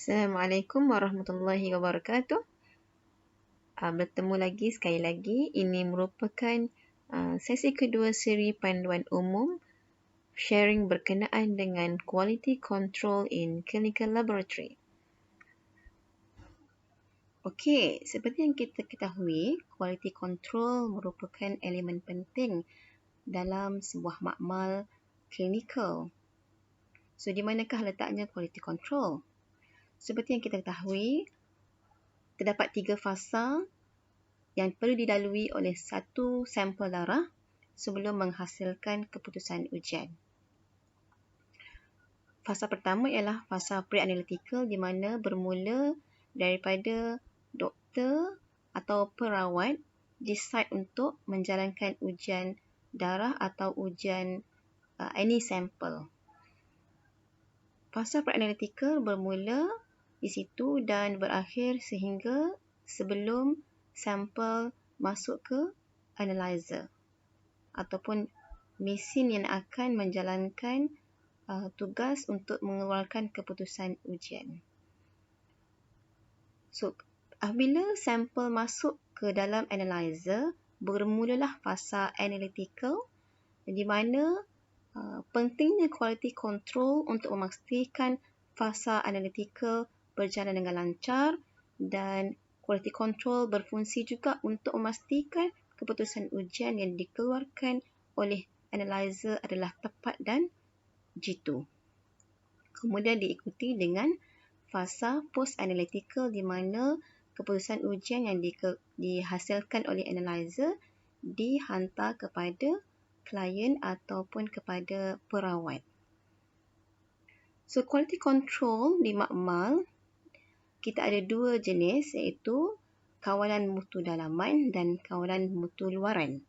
Assalamualaikum warahmatullahi wabarakatuh. Bertemu lagi sekali lagi. Ini merupakan sesi kedua siri panduan umum sharing berkenaan dengan quality control in clinical laboratory. Okey, seperti yang kita ketahui, quality control merupakan elemen penting dalam sebuah makmal klinikal. So, di manakah letaknya quality control? Seperti yang kita ketahui, terdapat 3 fasa yang perlu dilalui oleh satu sampel darah sebelum menghasilkan keputusan ujian. Fasa pertama ialah fasa pre-analytical di mana bermula daripada doktor atau perawat decide untuk menjalankan ujian darah atau ujian any sample. Fasa pre-analytical bermula di situ dan berakhir sehingga sebelum sampel masuk ke analyzer ataupun mesin yang akan menjalankan tugas untuk mengeluarkan keputusan ujian. So, apabila sampel masuk ke dalam analyzer, bermulalah fasa analytical di mana pentingnya quality control untuk memastikan fasa analytical berjalan dengan lancar dan quality control berfungsi juga untuk memastikan keputusan ujian yang dikeluarkan oleh analyzer adalah tepat dan jitu. Kemudian diikuti dengan fasa post-analytical di mana keputusan ujian yang dihasilkan oleh analyzer dihantar kepada klien ataupun kepada perawat. So, quality control di makmal, kita ada 2 jenis iaitu kawalan mutu dalaman dan kawalan mutu luaran.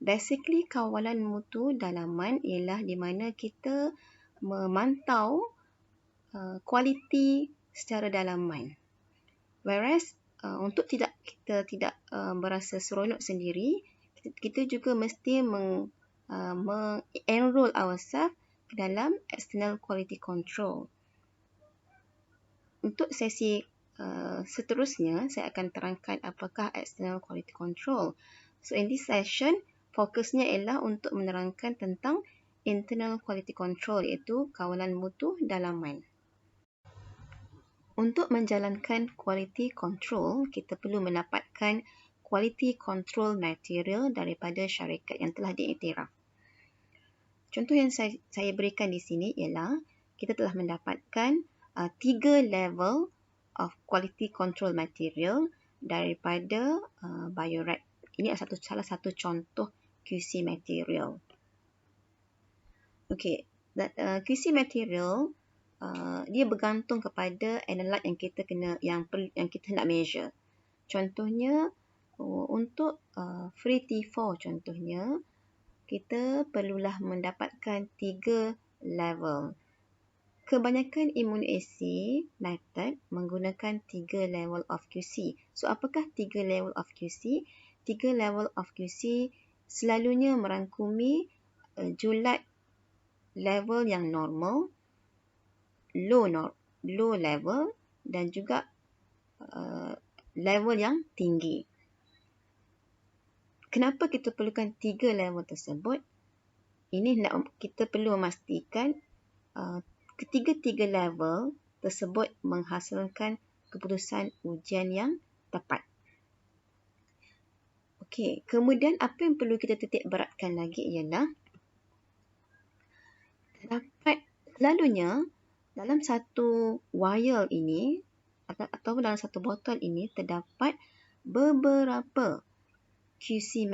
Basically, kawalan mutu dalaman ialah di mana kita memantau kualiti secara dalaman. Whereas, untuk kita tidak berasa seronok sendiri, kita juga mesti enroll ourselves ke dalam external quality control. Untuk sesi seterusnya, saya akan terangkan apakah external quality control. So, in this session, fokusnya ialah untuk menerangkan tentang internal quality control iaitu kawalan mutu dalaman. Untuk menjalankan quality control, kita perlu mendapatkan quality control material daripada syarikat yang telah diiktiraf. Contoh yang saya berikan di sini ialah kita telah mendapatkan 3 level of quality control material daripada Bio-Rad. Ini adalah salah satu contoh QC material. Okey, QC material dia bergantung kepada analyte yang kita nak measure. Contohnya untuk free T4 contohnya, kita perlulah mendapatkan 3 level. Kebanyakan immunoassay method menggunakan 3 level of QC. So, apakah 3 level of QC? 3 level of QC selalunya merangkumi julat level yang normal, low level dan juga level yang tinggi. Kenapa kita perlukan 3 level tersebut? Ini kita perlu memastikan ketiga-tiga level tersebut menghasilkan keputusan ujian yang tepat. Okey, kemudian apa yang perlu kita titik beratkan lagi ialah selalunya dalam satu vial ini atau dalam satu botol ini terdapat beberapa QC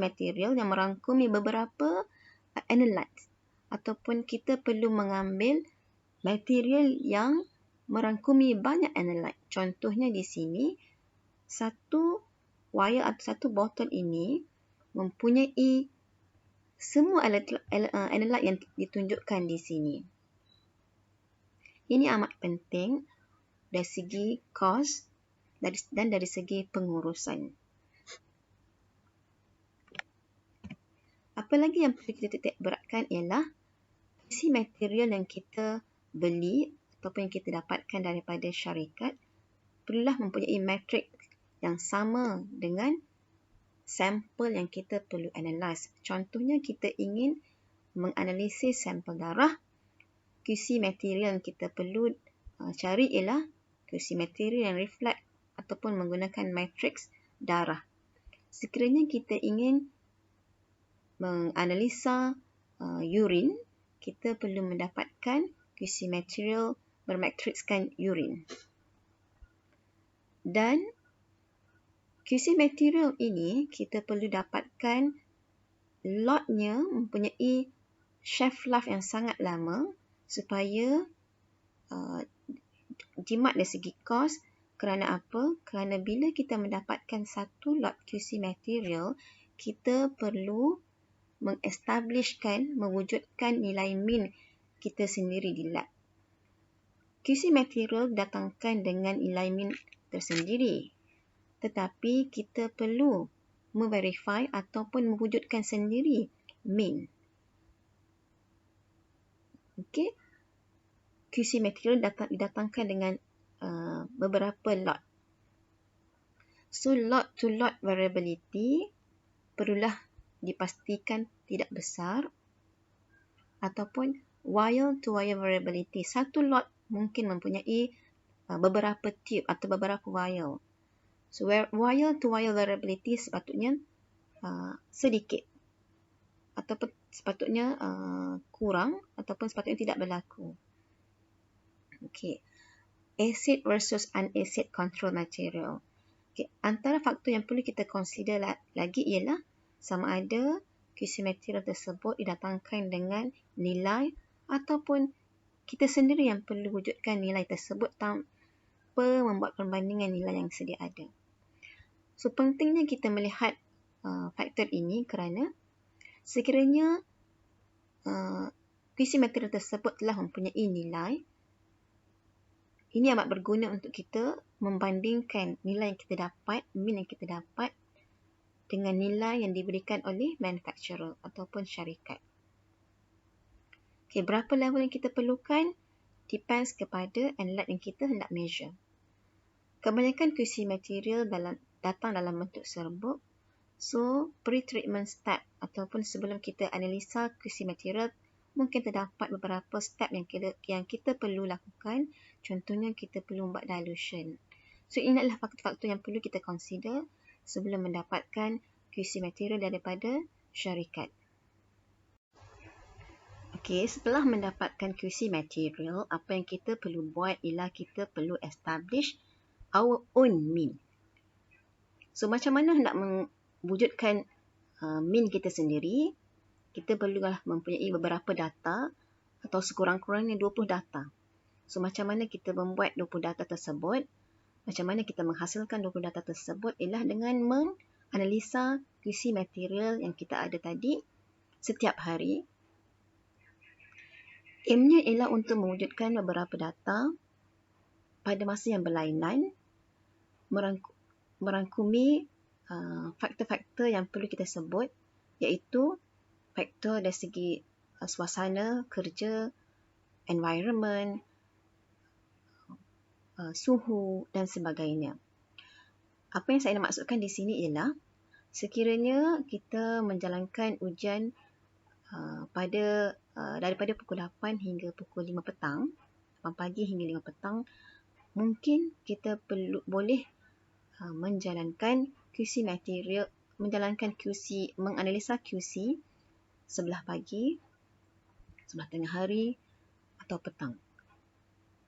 material yang merangkumi beberapa analytes ataupun kita perlu mengambil material yang merangkumi banyak analyte. Contohnya di sini, satu vial atau satu botol ini mempunyai semua analyte yang ditunjukkan di sini. Ini amat penting dari segi kos dan dari segi pengurusan. Apa lagi yang perlu kita titik beratkan ialah QC material yang kita beli ataupun yang kita dapatkan daripada syarikat perlulah mempunyai matrik yang sama dengan sampel yang kita perlu analyse. Contohnya kita ingin menganalisis sampel darah, QC material yang kita perlu cari ialah QC material yang reflect ataupun menggunakan matriks darah. Sekiranya kita ingin menganalisa urin, kita perlu mendapatkan QC material bermatrikskan urin. Dan QC material ini kita perlu dapatkan lotnya mempunyai shelf life yang sangat lama supaya jimat dari segi kos. Kerana apa? Kerana bila kita mendapatkan satu lot QC material, kita perlu mengestablishkan, mewujudkan nilai min kita sendiri di lab. QC material datangkan dengan nilai min tersendiri. Tetapi kita perlu memverify ataupun mewujudkan sendiri min. Okey. QC material didatangkan dengan beberapa lot. So, lot to lot variability perlulah dipastikan tidak besar, ataupun wire to wire variability. Satu lot mungkin mempunyai beberapa tube atau beberapa wire. So, wire to wire variability sepatutnya sedikit ataupun sepatutnya kurang ataupun sepatutnya tidak berlaku. Okey. Acid versus unacid control material. Okay. Antara faktor yang perlu kita consider lagi ialah sama ada QC material tersebut didatangkan dengan nilai ataupun kita sendiri yang perlu wujudkan nilai tersebut tanpa membuat perbandingan nilai yang sedia ada. So, pentingnya kita melihat faktor ini kerana sekiranya QC material tersebut telah mempunyai nilai, ini amat berguna untuk kita membandingkan nilai yang kita dapat, min yang kita dapat dengan nilai yang diberikan oleh manufacturer ataupun syarikat. Okay, berapa level yang kita perlukan depends kepada lab yang kita hendak measure. Kebanyakan QC material datang dalam bentuk serbuk. So, pre-treatment step ataupun sebelum kita analisa QC material, mungkin terdapat beberapa step yang kita perlu lakukan. Contohnya, kita perlu membuat dilution. So, ini adalah faktor-faktor yang perlu kita consider sebelum mendapatkan QC material daripada syarikat. Okey, setelah mendapatkan QC material, apa yang kita perlu buat ialah kita perlu establish our own min. So, macam mana nak mewujudkan min kita sendiri? Kita perlulah mempunyai beberapa data atau sekurang-kurangnya 20 data. So, macam mana kita membuat 20 data tersebut? Macam mana kita menghasilkan 20 data tersebut ialah dengan menganalisa QC material yang kita ada tadi setiap hari. Aimnya ialah untuk mewujudkan beberapa data pada masa yang berlainan, merangkumi faktor-faktor yang perlu kita sebut, iaitu faktor dari segi suasana kerja, environment, suhu dan sebagainya. Apa yang saya nak maksudkan di sini ialah sekiranya kita menjalankan ujian daripada pukul 8 hingga pukul 5 petang, 8 pagi hingga 5 petang, mungkin kita boleh menjalankan QC material, menganalisa QC sebelah pagi, sebelah tengah hari atau petang.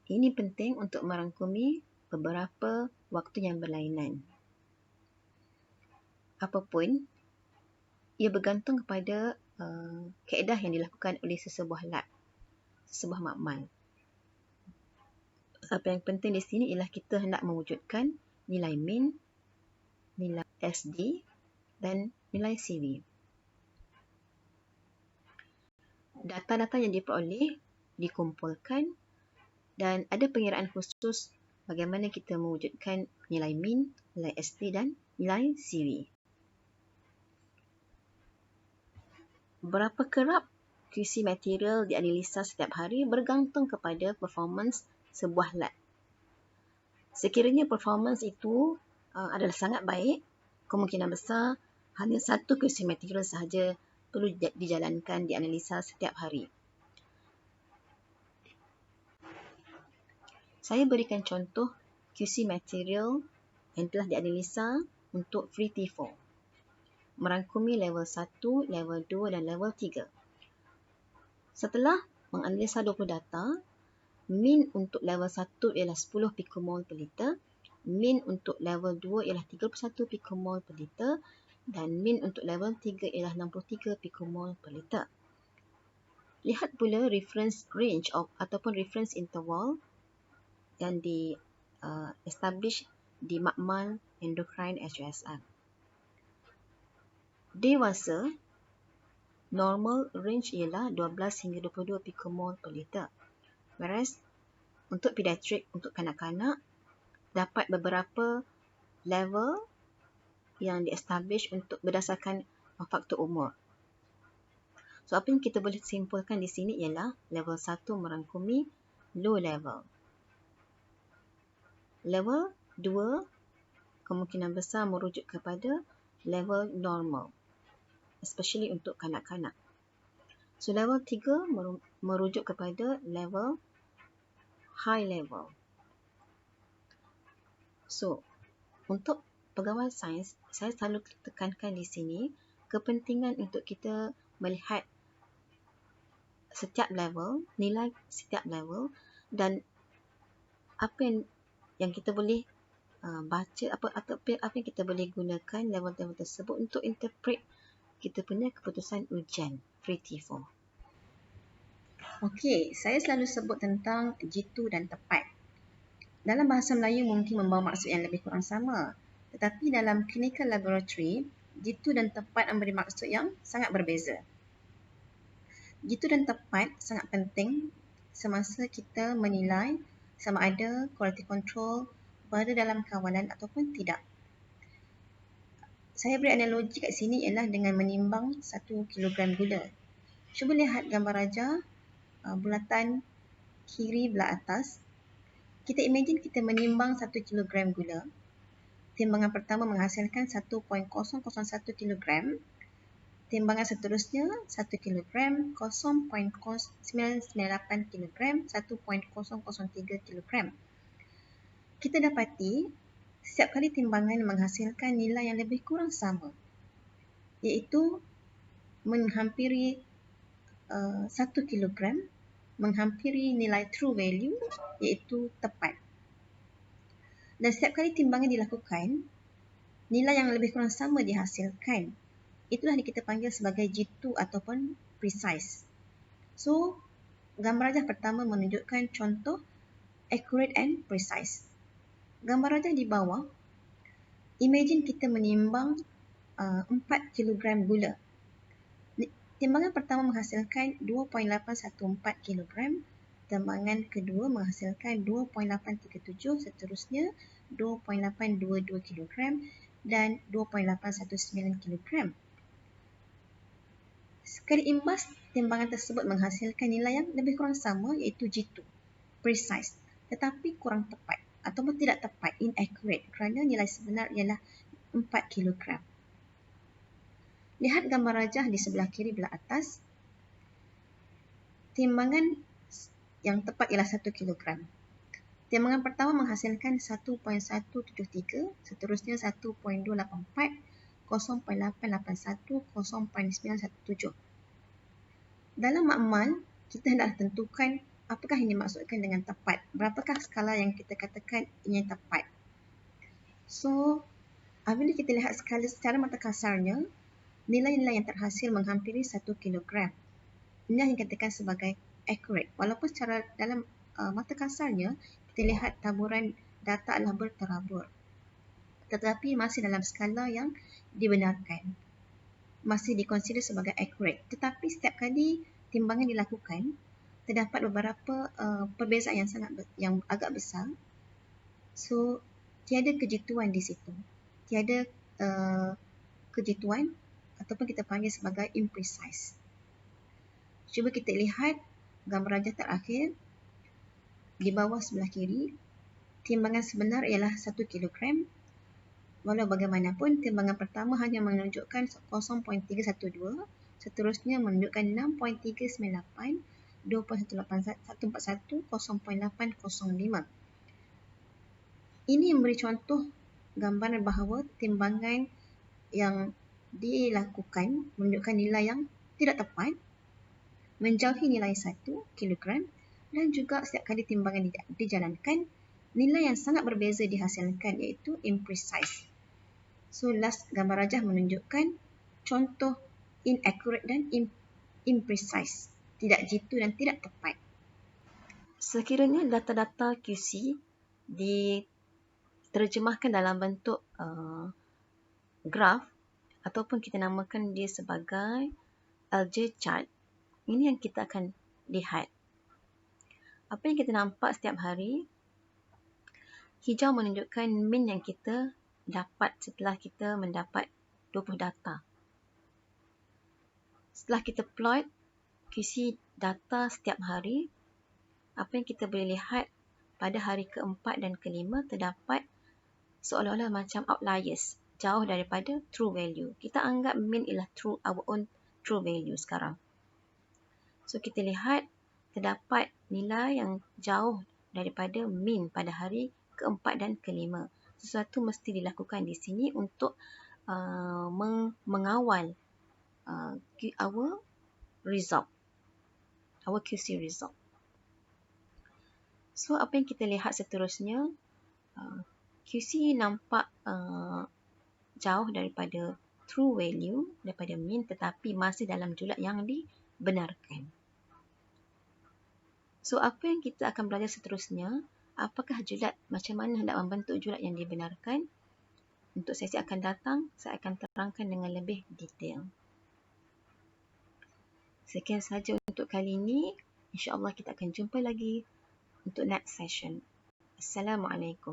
Ini penting untuk merangkumi beberapa waktu yang berlainan. Apapun, ia bergantung kepada kaedah yang dilakukan oleh sesebuah lab, sesebuah makmal. Apa yang penting di sini ialah kita hendak mewujudkan nilai min, nilai SD dan nilai CV. Data-data yang diperoleh dikumpulkan dan ada pengiraan khusus bagaimana kita mewujudkan nilai min, nilai SD dan nilai CV. Berapa kerap QC material dianalisa setiap hari bergantung kepada performance sebuah lab. Sekiranya performance itu adalah sangat baik, kemungkinan besar hanya satu QC material sahaja perlu dijalankan dianalisa setiap hari. Saya berikan contoh QC material yang telah dianalisa untuk Free T4. Merangkumi level 1, level 2 dan level 3. Setelah menganalisa 20 data, min untuk level 1 ialah 10 pikomol per liter, min untuk level 2 ialah 31 pikomol per liter dan min untuk level 3 ialah 63 pikomol per liter. Lihat pula reference range ataupun reference interval yang establish di makmal endocrine HUSM. Dewasa, normal range ialah 12 hingga 22 pikomol per liter. Whereas untuk pediatrik, untuk kanak-kanak, dapat beberapa level yang di-establish untuk berdasarkan faktor umur. So, apa yang kita boleh simpulkan di sini ialah level 1 merangkumi low level. Level 2 kemungkinan besar merujuk kepada level normal, especially untuk kanak-kanak. So, level 3 merujuk kepada level high level. So, untuk pegawai sains, saya selalu tekankan di sini kepentingan untuk kita melihat setiap level, nilai setiap level dan apa yang kita boleh baca, apa yang kita boleh gunakan level-level tersebut untuk interpret kita punya keputusan ujian Free T4. Okey, saya selalu sebut tentang jitu dan tepat. Dalam bahasa Melayu mungkin membawa maksud yang lebih kurang sama. Tetapi dalam clinical laboratory, jitu dan tepat memberi maksud yang sangat berbeza. Jitu dan tepat sangat penting semasa kita menilai sama ada quality control berada dalam kawalan ataupun tidak. Saya beri analogi kat sini ialah dengan menimbang 1 kilogram gula. Cuba lihat gambar raja bulatan kiri belah atas. Kita imagine kita menimbang 1 kilogram gula. Timbangan pertama menghasilkan 1.001 kilogram. Timbangan seterusnya 1 kilogram, 0.998 kilogram, 1.003 kilogram. Kita dapati setiap kali timbangan menghasilkan nilai yang lebih kurang sama, iaitu menghampiri 1 kilogram, menghampiri nilai true value iaitu tepat. Dan setiap kali timbangan dilakukan, nilai yang lebih kurang sama dihasilkan. Itulah yang kita panggil sebagai jitu ataupun precise. So, gambar rajah pertama menunjukkan contoh accurate and precise. Gambar rajah di bawah, imagine kita menimbang 4 kilogram gula. Timbangan pertama menghasilkan 2.814 kilogram, timbangan kedua menghasilkan 2.837, seterusnya 2.822 kilogram dan 2.819 kilogram. Sekali imbas, timbangan tersebut menghasilkan nilai yang lebih kurang sama iaitu jitu, precise, tetapi kurang tepat ataupun tidak tepat, inaccurate kerana nilai sebenar ialah 4 kilogram. Lihat gambar rajah di sebelah kiri belah atas. Timbangan yang tepat ialah 1 kilogram. Timbangan pertama menghasilkan 1.173, seterusnya 1.284, 0.881, 0.917. Dalam makmal, kita hendaklah tentukan apakah yang dimaksudkan dengan tepat. Berapakah skala yang kita katakan ini tepat. So, apabila kita lihat skala secara mata kasarnya, nilai-nilai yang terhasil menghampiri 1 kilogram. Inilah yang dikatakan sebagai accurate. Walaupun secara dalam mata kasarnya, kita lihat taburan data adalah berterabur. Tetapi masih dalam skala yang dibenarkan. Masih dikonsider sebagai accurate. Tetapi setiap kali timbangan dilakukan, terdapat beberapa perbezaan yang agak besar. So, tiada kejituan di situ. Tiada kejituan ataupun kita panggil sebagai imprecise. Cuba kita lihat gambar rajah terakhir di bawah sebelah kiri. Timbangan sebenar ialah 1 kilogram. Walau bagaimanapun, timbangan pertama hanya menunjukkan 0.312, seterusnya menunjukkan 6.398, 2.141, 0.805. Ini memberi contoh gambaran bahawa timbangan yang dilakukan menunjukkan nilai yang tidak tepat, menjauhi nilai 1 kilogram, dan juga setiap kali timbangan dijalankan, nilai yang sangat berbeza dihasilkan iaitu imprecise. So last gambar rajah menunjukkan contoh inaccurate dan imprecise, tidak jitu dan tidak tepat. Sekiranya data-data QC diterjemahkan dalam bentuk graf ataupun kita namakan dia sebagai algae chart, ini yang kita akan lihat. Apa yang kita nampak setiap hari, hijau menunjukkan min yang kita dapat setelah kita mendapat 20 data. Setelah kita plot QC data setiap hari, apa yang kita boleh lihat pada hari keempat dan kelima terdapat seolah-olah macam outliers, jauh daripada true value. Kita anggap min ialah our own true value sekarang. So kita lihat terdapat nilai yang jauh daripada min pada hari keempat dan kelima. Sesuatu mesti dilakukan di sini untuk mengawal our result, our QC result. So apa yang kita lihat seterusnya, QC nampak jauh daripada true value, daripada min, tetapi masih dalam julat yang dibenarkan. So apa yang kita akan belajar seterusnya, apakah julat, macam mana hendak membentuk julat yang dibenarkan. Untuk sesi akan datang, saya akan terangkan dengan lebih detail. Sekian sahaja untuk kali ini. InsyaAllah kita akan jumpa lagi untuk next session. Assalamualaikum.